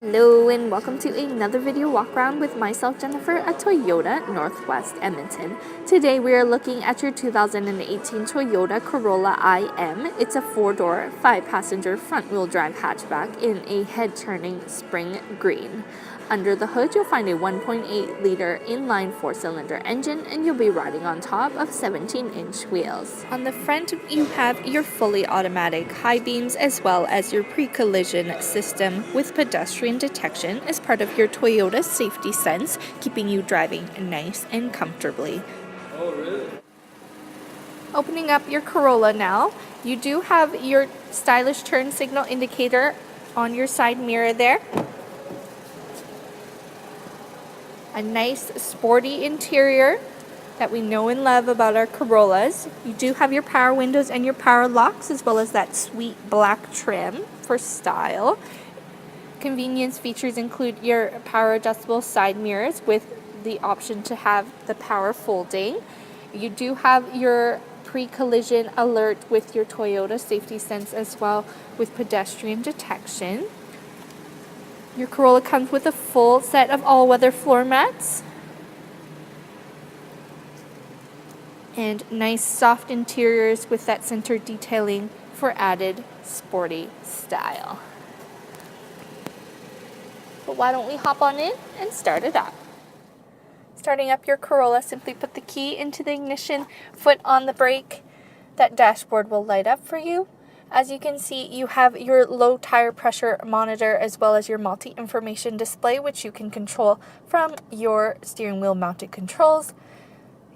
Hello and welcome to another video walk around with myself, Jennifer, at Toyota Northwest Edmonton. Today we are looking at your 2018 Toyota Corolla IM. It's a 4-door, 5-passenger front-wheel drive hatchback in a head-turning spring green. Under the hood, you'll find a 1.8-liter inline 4-cylinder engine, and you'll be riding on top of 17-inch wheels. On the front, you have your fully automatic high beams as well as your pre-collision system with pedestrian detection as part of your Toyota safety sense, keeping you driving nice and comfortably. Oh, really? Opening up your Corolla now, you do have your stylish turn signal indicator on your side mirror there. A nice sporty interior that we know and love about our Corollas. You do have your power windows and your power locks, as well as that sweet black trim for style. Convenience features include your power adjustable side mirrors with the option to have the power folding. You do have your pre-collision alert with your Toyota safety sense as well, with pedestrian detection. Your Corolla comes with a full set of all-weather floor mats and nice soft interiors with that center detailing for added sporty style. But why don't we hop on in and start it up? Starting up your Corolla, simply put the key into the ignition, foot on the brake. That dashboard will light up for you. As you can see, you have your low tire pressure monitor as well as your multi-information display, which you can control from your steering wheel mounted controls.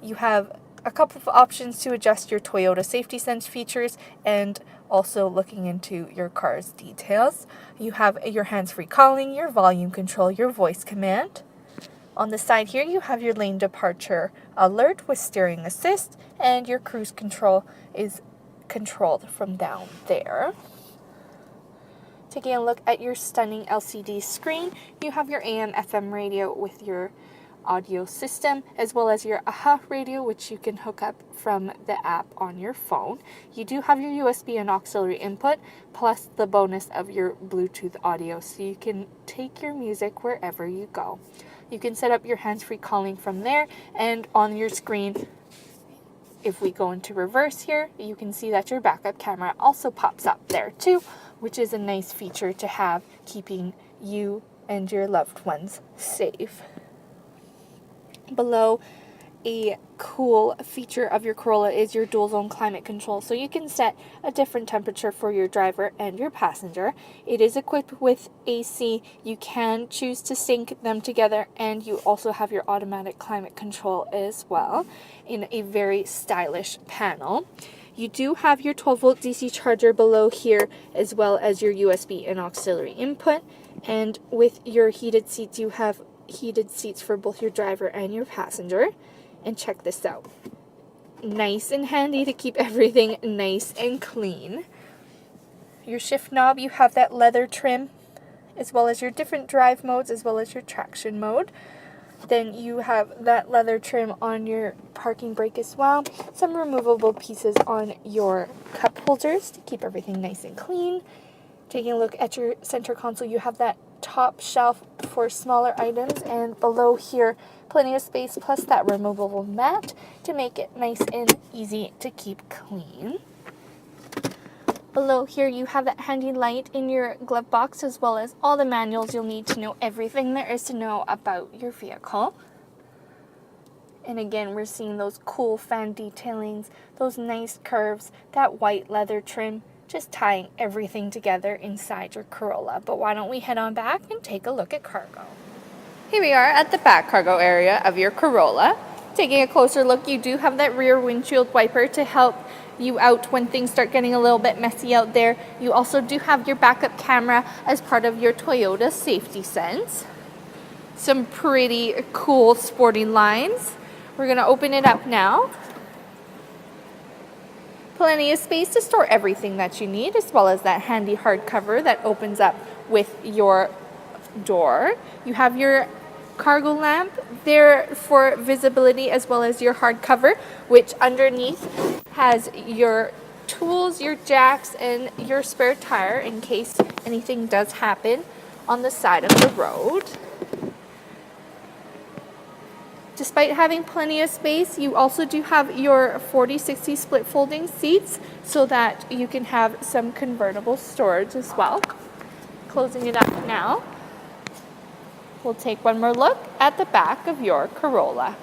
You have a couple of options to adjust your Toyota safety sense features and also looking into your car's details. You have your hands-free calling, your volume control, your voice command. On the side here, you have your lane departure alert with steering assist, and your cruise control is controlled from down there. Taking a look at your stunning LCD screen, you have your AM/FM radio with your audio system, as well as your AHA radio, which you can hook up from the app on your phone. You do have your USB and auxiliary input, plus the bonus of your Bluetooth audio, so you can take your music wherever you go. You can set up your hands-free calling from there, and on your screen, if we go into reverse here, you can see that your backup camera also pops up there too, which is a nice feature to have, keeping you and your loved ones safe. Below, a cool feature of your Corolla is your dual zone climate control, so you can set a different temperature for your driver and your passenger. It is equipped with AC. You can choose to sync them together, and you also have your automatic climate control as well in a very stylish panel. You do have your 12-volt DC charger below here, as well as your USB and auxiliary input, and with your heated seats, you have heated seats for both your driver and your passenger. And check this out. Nice and handy to keep everything nice and clean. Your shift knob, you have that leather trim, as well as your different drive modes, as well as your traction mode. Then you have that leather trim on your parking brake as well. Some removable pieces on your cup holders to keep everything nice and clean. Taking a look at your center console, you have that top shelf for smaller items, and below here, plenty of space plus that removable mat to make it nice and easy to keep clean. Below here, you have that handy light in your glove box, as well as all the manuals you'll need to know everything there is to know about your vehicle. And again, we're seeing those cool fan detailings, those nice curves, that white leather trim, just tying everything together inside your Corolla. But why don't we head on back and take a look at cargo? Here we are at the back cargo area of your Corolla. Taking a closer look, you do have that rear windshield wiper to help you out when things start getting a little bit messy out there. You also do have your backup camera as part of your Toyota safety sense. Some pretty cool sporty lines. We're going to open it up now. Plenty of space to store everything that you need, as well as that handy hardcover that opens up with your door. You have your cargo lamp there for visibility, as well as your hardcover, which underneath has your tools, your jacks, and your spare tire in case anything does happen on the side of the road. Despite having plenty of space, you also do have your 40/60 split folding seats so that you can have some convertible storage as well. Closing it up now, we'll take one more look at the back of your Corolla.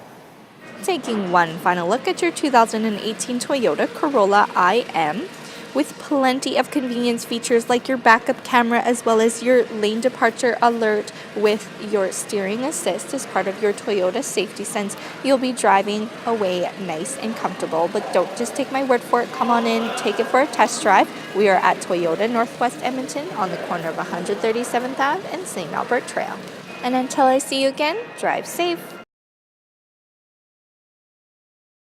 Taking one final look at your 2018 Toyota Corolla IM, with plenty of convenience features like your backup camera as well as your lane departure alert with your steering assist as part of your Toyota safety sense. You'll be driving away nice and comfortable, but don't just take my word for it. Come on in, take it for a test drive. We are at Toyota Northwest Edmonton on the corner of 137th Ave and St. Albert Trail. And until I see you again, drive safe.